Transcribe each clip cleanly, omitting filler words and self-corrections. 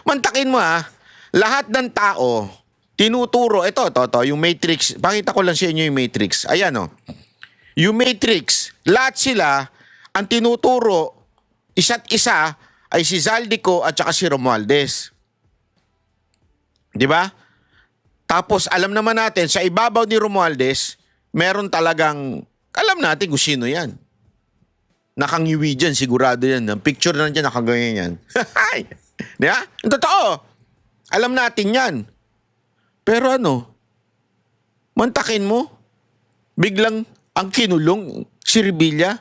Mantakin mo lahat ng tao, tinuturo, ito, yung Matrix, pakita ko lang sa inyo yung Matrix. Ayan yung Matrix, lahat sila, ang tinuturo, isa't isa, ay si Zaldico at saka si Romualdez. Di ba? Tapos alam naman natin, sa ibabaw ni Romualdez, meron talagang, alam natin kung sino yan. Nakangiwi dyan, sigurado yan. Ang picture na dyan, nakaganyan yan. Di ba? Totoo. Alam natin yan. Pero mantakin mo, biglang ang kinulong si Rebilla,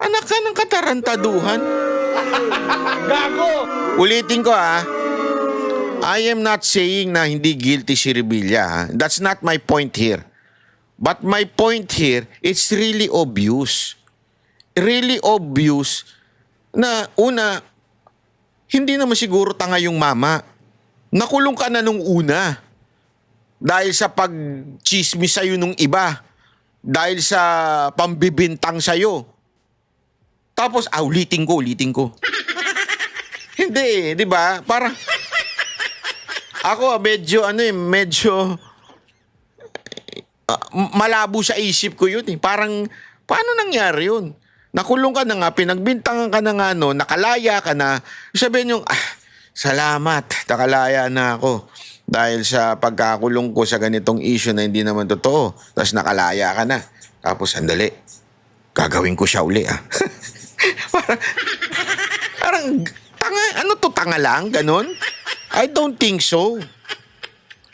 anak ka ng katarantaduhan. Gago! Ulitin ko I am not saying na hindi guilty si Rebilla. That's not my point here. But my point here, it's really obvious. Really obvious na una, hindi naman siguro tanga yung mama. Nakulong ka na nung una. Dahil sa pag-chismis sa'yo nung iba. Dahil sa pambibintang sa'yo. Tapos, ulitin ko. Hindi, di ba? Parang, ako medyo malabo sa isip ko yun. Parang, paano nangyari yun? Nakulong ka na nga, pinagbintangan ka na nga, nakalaya ka na. Sabihin yung, salamat, nakalaya na ako. Dahil sa pagkakulong ko sa ganitong issue na hindi naman totoo. Tapos nakalaya ka na. Tapos, sandali, gagawin ko siya uli parang, tanga lang, ganun? I don't think so.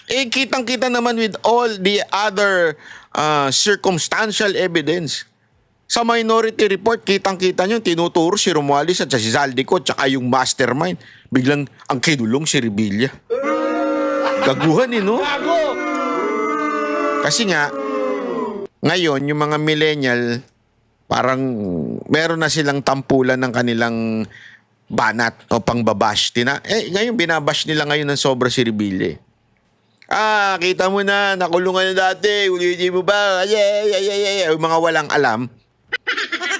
Kitang-kita naman with all the other circumstantial evidence. Sa minority report, kitang-kita nyo, tinuturo si Romualdez at si Zaldico at saka yung mastermind. Biglang ang kinulong si Rebilla. Gaguhan no? Kasi nga, ngayon, yung mga millennial, parang meron na silang tampulan ng kanilang banat o pangbabash. Ngayon, binabash nila ngayon ng sobra si Rebilla. Kita mo na, nakulungan na dati, ulitin mo ba? Yung mga walang alam.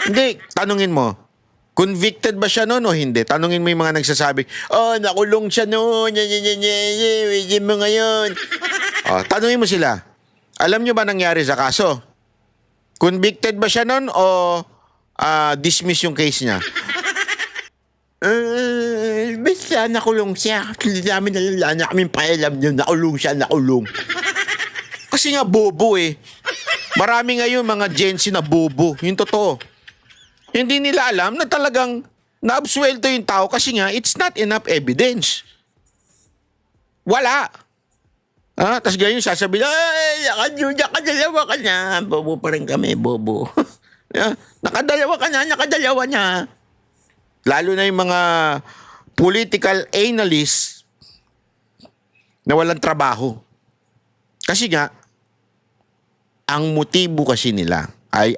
Hindi, tanungin mo, convicted ba siya noon o hindi? Tanungin mo yung mga nagsasabi, nakulong siya noon, ulitin mo ngayon. Tanungin mo sila, alam nyo ba nangyari sa kaso? Convicted ba siya noon o dismiss yung case niya? Basta nakulong siya. Hindi namin nalala na kaming pakialam niyo. Nakulong siya. Kasi nga bobo Marami ngayon mga Gen Z na bobo. Yung totoo. Hindi nila alam na talagang naabsuelto yung tao kasi nga it's not enough evidence. Wala. Tapos ganyan sasabihin, nakadalawa ka na. Bobo pa rin kami, bobo. Nakadalawa na. Lalo na yung mga political analysts na walang trabaho. Kasi nga, ang motibo kasi nila ay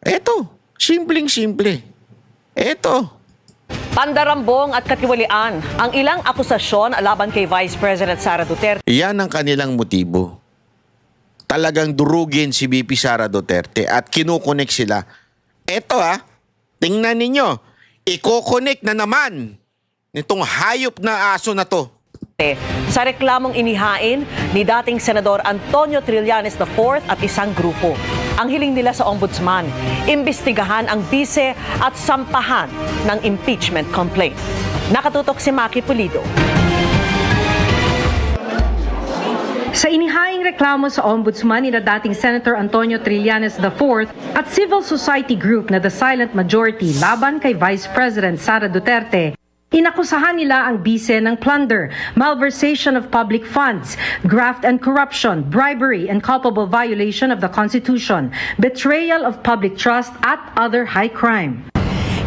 Eto, simpleng-simple. Eto. Pandarambong at katiwalian ang ilang akusasyon laban kay Vice President Sara Duterte. Yan ang kanilang motibo. Talagang durugin si VP Sara Duterte at kinukonek sila. Eto tingnan ninyo, iko-connect na naman nitong hayop na aso na to. Sa reklamong inihain ni dating Senador Antonio Trillanes IV at isang grupo. Ang hiling nila sa Ombudsman, imbestigahan ang bise at sampahan ng impeachment complaint. Nakatutok si Maki Pulido. Sa inihaing reklamo sa Ombudsman ni dating Senator Antonio Trillanes IV at civil society group na The Silent Majority laban kay Vice President Sara Duterte, inakusahan nila ang bise ng plunder, malversation of public funds, graft and corruption, bribery and culpable violation of the Constitution, betrayal of public trust at other high crime.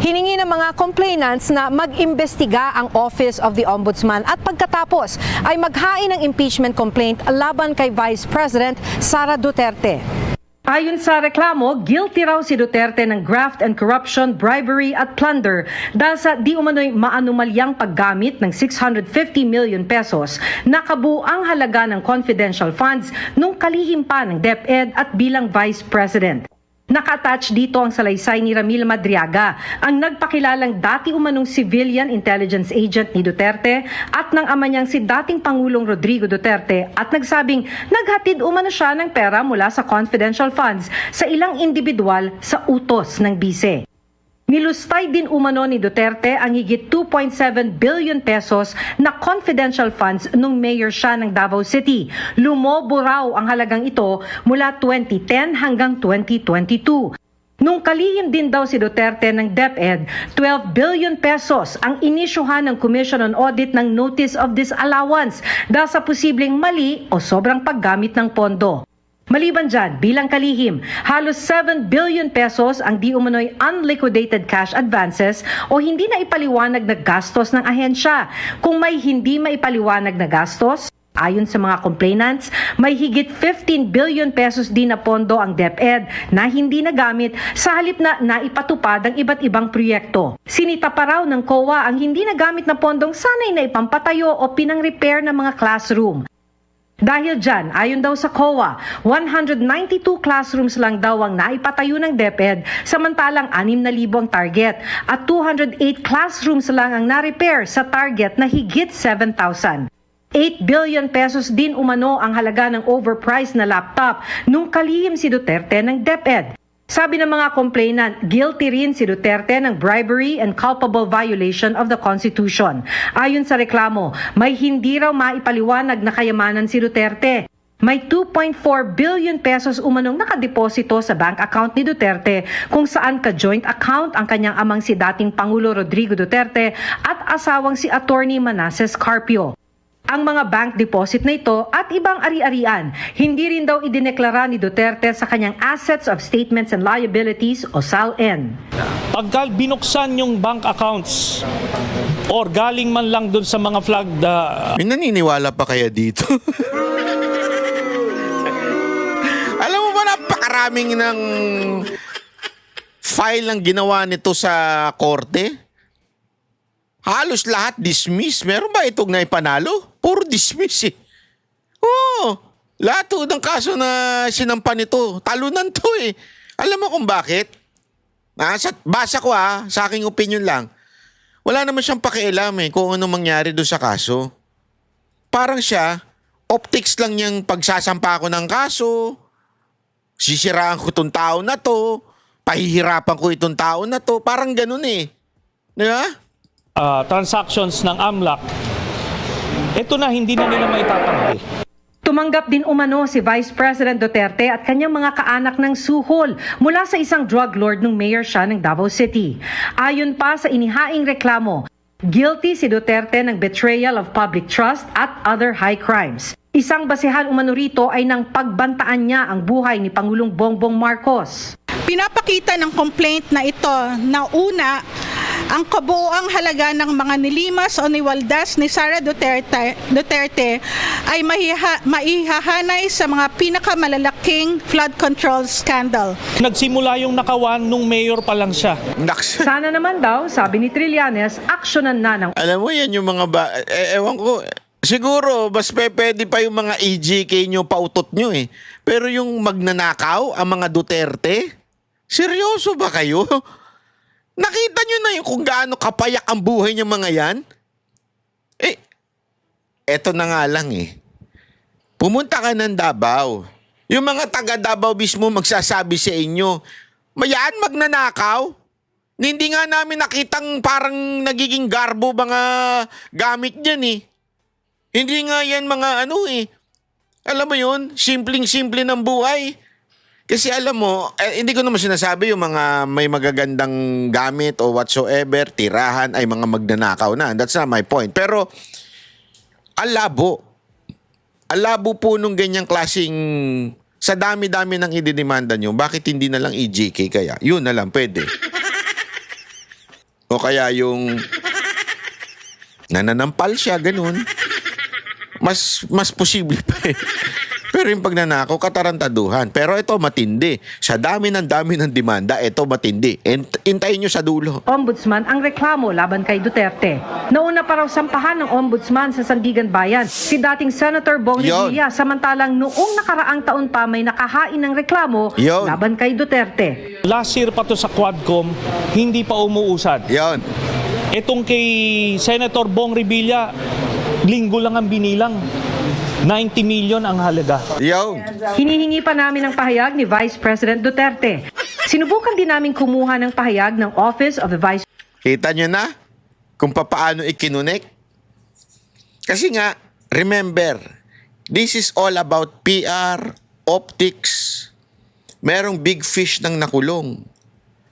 Hiningi ng mga complainants na mag-imbestiga ang Office of the Ombudsman at pagkatapos ay maghain ng impeachment complaint laban kay Vice President Sara Duterte. Ayon sa reklamo, guilty raw si Duterte ng graft and corruption, bribery at plunder dahil sa di umano'y maanumalyang paggamit ng 650 million pesos na kabuang halaga ng confidential funds nung kalihim pa ng DepEd at bilang Vice President. Naka-attach dito ang salaysay ni Ramil Madriaga, ang nagpakilalang dati umanong civilian intelligence agent ni Duterte at ng ama niyang si dating Pangulong Rodrigo Duterte at nagsabing naghatid umano siya ng pera mula sa confidential funds sa ilang individual sa utos ng bise. Nilustay din umano ni Duterte ang higit 2.7 billion pesos na confidential funds nung mayor siya ng Davao City. Lumobo raw ang halagang ito mula 2010 hanggang 2022. Nung kalihim din daw si Duterte ng DepEd, 12 billion pesos ang inisyuhan ng Commission on Audit ng Notice of Disallowance dahil sa posibleng mali o sobrang paggamit ng pondo. Maliban dyan, bilang kalihim, halos 7 billion pesos ang di umano'y unliquidated cash advances o hindi na ipaliwanag na gastos ng ahensya. Kung may hindi maipaliwanag na gastos, ayon sa mga complainants, may higit 15 billion pesos din na pondo ang DepEd na hindi nagamit sa halip na naipatupad ang iba't ibang proyekto. Sinita pa raw ng COA ang hindi nagamit na pondong sanay na ipampatayo o pinang-repair ng mga classroom. Dahil dyan, ayon daw sa COA, 192 classrooms lang daw ang naipatayo ng DepEd samantalang 6,000 ang target at 208 classrooms lang ang na-repair sa target na higit 7,000. 8 billion pesos din umano ang halaga ng overpriced na laptop nung kalihim si Duterte ng DepEd. Sabi ng mga complainant, guilty rin si Duterte ng bribery and culpable violation of the Constitution. Ayon sa reklamo, may hindi raw maipaliwanag na kayamanan si Duterte. May 2.4 billion pesos umanong nakadeposito sa bank account ni Duterte kung saan ka-joint account ang kanyang amang si dating Pangulo Rodrigo Duterte at asawang si Attorney Manasseh Carpio. Ang mga bank deposit na ito at ibang ari-arian, hindi rin daw idineklara ni Duterte sa kanyang Assets of Statements and Liabilities o SALN. Pagka binuksan yung bank accounts or galing man lang dun sa mga flagged May naniniwala pa kaya dito? Alam mo ba, napakaraming ng file ang ginawa nito sa korte? Halos lahat dismiss. Meron ba itong naipanalo? Puro dismiss eh. Oo. Lahat ng kaso na sinampan nito, talunan to eh. Alam mo kung bakit? Basa ko sa aking opinion lang. Wala naman siyang pakialam kung ano mangyari doon sa kaso. Parang siya, optics lang niyang pagsasampa ko ng kaso, sisiraan ko itong tao na to, pahihirapan ko itong tao na to, parang ganun eh. Di ba? transactions ng AMLAC, ito na hindi na nila maitatanggi. Tumanggap din umano si Vice President Duterte at kanyang mga kaanak ng suhol mula sa isang drug lord nung mayor siya ng Davao City. Ayon pa sa inihaing reklamo, guilty si Duterte ng betrayal of public trust at other high crimes. Isang basehan umano rito ay nang pagbantaan niya ang buhay ni Pangulong Bongbong Marcos. Pinapakita ng complaint na ito na una, ang kabuoang halaga ng mga nilimas o niwaldas ni Sara Duterte ay maihahanay sa mga pinakamalalaking flood control scandal. Nagsimula yung nakawan nung mayor pa lang siya. Sana naman daw, sabi ni Trillanes, aksyonan na ng Alam mo yan yung mga ewan ko. Siguro, mas pwede pa yung mga EJK nyo, pautot nyo eh. Pero yung magnanakaw, ang mga Duterte, seryoso ba kayo? Nakita nyo na yung kung gaano kapayak ang buhay ng mga yan? Eto na nga lang eh. Pumunta ka ng Davao. Yung mga taga Davao mismo magsasabi sa inyo, mayaan magnanakaw? Hindi nga namin nakitang parang nagiging garbo mga gamit niyan eh. Hindi nga yan mga alam mo yun, simpleng-simple ng buhay. Kasi alam mo, hindi ko naman sinasabi yung mga may magagandang gamit o whatsoever, tirahan ay mga magnanakaw na. That's not my point. Pero, alabo. Alabo po nung ganyang klaseng, sa dami-dami ng ididemanda nyo, bakit hindi na lang EJK kaya? Yun na lang, pwede. O kaya yung nananampal siya, ganun. Mas posible pa eh. Pero yung pagnanakaw, katarantaduhan. Pero ito matindi. Sa dami ng demanda, ito matindi. Intayin nyo sa dulo. Ombudsman ang reklamo laban kay Duterte. Nauna pa raw sampahan ng Ombudsman sa Sandigan Bayan si dating Senator Bong Yon. Revilla, samantalang noong nakaraang taon pa may nakahain ng reklamo Yon. laban kay Duterte. Last year pa to sa Quadcom, hindi pa umuusad. Yon. Itong kay Senator Bong Revilla, linggo lang ang binilang. 90 million ang halaga. Yon. Hinihingi pa namin ang pahayag ni Vice President Duterte. Sinubukan din namin kumuha ng pahayag ng Office of the Vice Kita nyo na kung paano ikinunik? Kasi nga, remember, this is all about PR, optics. Merong big fish nang nakulong.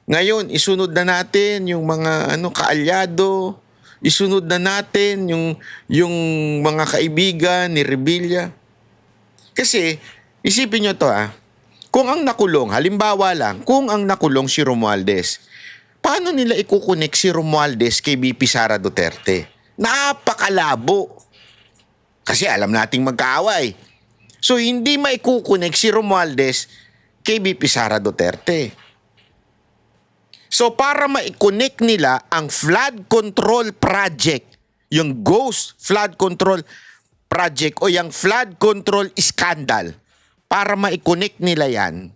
Ngayon, isunod na natin yung mga kaalyado, isunod na natin yung mga kaibigan ni Revilla. Kasi, isipin nyo to kung ang nakulong, halimbawa lang, kung ang nakulong si Romualdez, paano nila ikukunik si Romualdez kay BP Sara Duterte? Napakalabo. Kasi alam nating magkaaway. So, hindi maikukunik si Romualdez kay BP Sara Duterte. So, para ma-connect nila ang flood control project, yung ghost flood control project o yung flood control scandal, para ma-connect nila yan,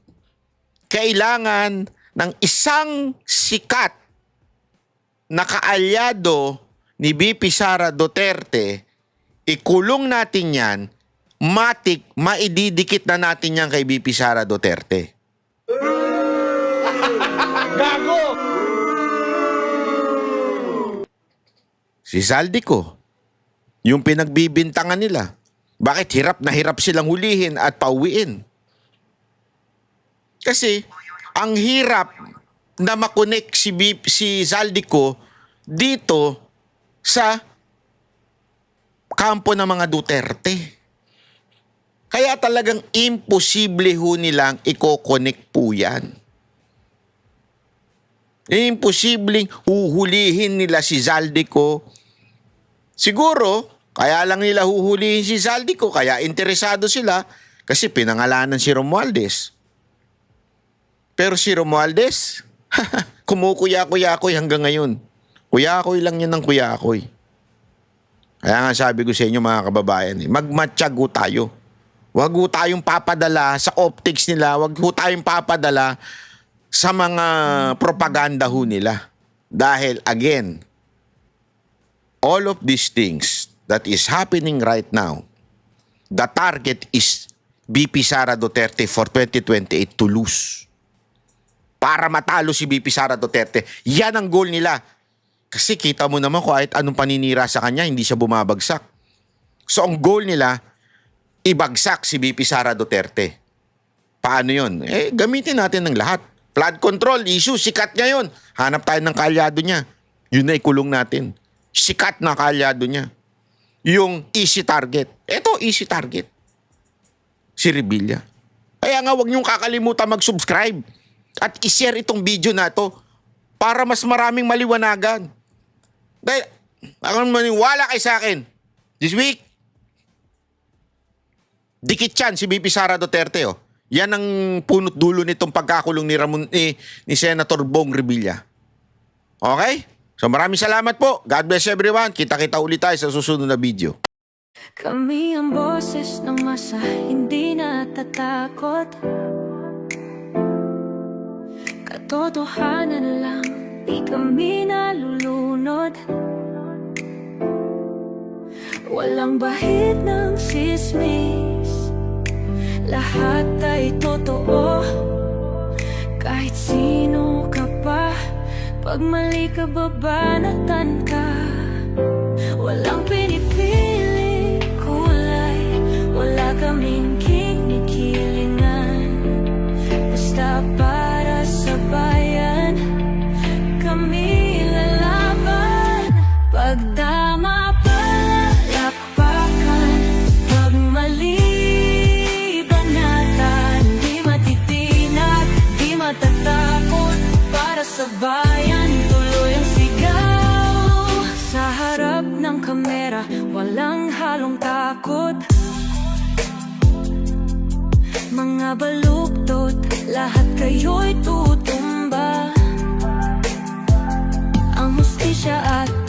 kailangan ng isang sikat na kaalyado ni BP Sara Duterte, ikulong natin yan, maididikit na natin yan kay BP Sara Duterte. Gago! Si Zaldico, yung pinagbibintangan nila. Bakit hirap na hirap silang hulihin at pauwiin? Kasi ang hirap na makonek si Zaldico dito sa kampo ng mga Duterte. Kaya talagang imposible ho nilang i-connect po yan. Imposibleng huhulihin nila si Zaldico. Siguro, kaya lang nila huhulihin si Zaldico, kaya interesado sila kasi pinangalanan si Romualdez. Pero si Romualdez, kumukuya-kuya-kuy hanggang ngayon. Kuya-kuy lang yan ng kuya-kuy. Kaya nga sabi ko sa inyo mga kababayan, magmatyago tayo. Huwag ho tayong papadala sa optics nila, huwag ho tayong papadala sa mga propaganda ho nila. Dahil again, all of these things that is happening right now, the target is BP Sara Duterte for 2028 to lose. Para matalo si BP Sara Duterte. Yan ang goal nila. Kasi kita mo naman kahit anong paninira sa kanya, hindi siya bumabagsak. So ang goal nila, ibagsak si BP Sara Duterte. Paano yun? Gamitin natin ng lahat. Flood control issue, sikat niya yun. Hanap tayo ng kaalyado niya. Yun na ikulong natin. Sikat na kaalyado niya. Yung easy target. Ito, easy target. Si Revilla. Kaya nga, huwag niyong kakalimutan mag-subscribe. At i-share itong video na ito para mas maraming maliwanagan. Dahil, ako maniwala kay sa akin. This week, dikit yan si BP Sara Duterte, oh. Yan ang punot dulo nitong pagkakulong ni Senator Bong Revilla. Okay? So maraming salamat po. God bless everyone. Kita-kita ulit tayo sa susunod na video. Kami ang boses ng masa, hindi natatakot. Katotohanan lang, di kami nalulunod. Walang bahid ng sismis, lahat ay totoo. Kahit sino ka pa, pag mali ka babanatan ka. Walang pinipili kulay, wala kaming kinikilingan. Basta para sa bayan, kami lalaban. Pagdama palakpakan, pag mali banatan. Di matitinag, di matatakot, para sa bayan tuloy ang sigaw. Sa harap ng kamera, walang halong takot. mga baluktot, lahat kayo'y tutumba. Ang hustisya at